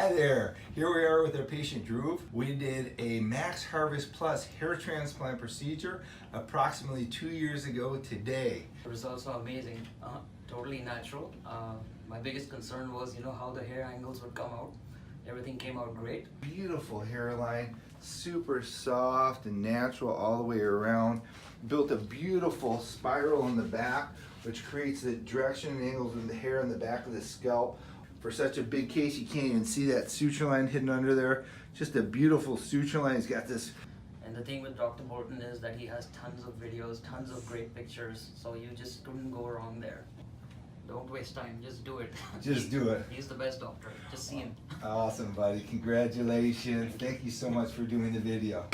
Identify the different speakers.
Speaker 1: Hi there. Here we are with our patient Drew. We did a Max Harvest Plus hair transplant procedure approximately 2 years ago today.
Speaker 2: The results are amazing, totally natural. My biggest concern was, how the hair angles would come out. Everything came out great.
Speaker 1: Beautiful hairline, super soft and natural all the way around. Built a beautiful spiral in the back, which creates the direction and angles of the hair in the back of the scalp. For such a big case, you can't even see that suture line hidden under there. Just a beautiful suture line. He's got this.
Speaker 2: And the thing with Dr. Bolton is that he has tons of videos, tons of great pictures, so you just couldn't go wrong there. Don't waste time, just do it.
Speaker 1: Just do it.
Speaker 2: He's the best doctor, just see him.
Speaker 1: Awesome, buddy. Congratulations. Thank you so much for doing the video.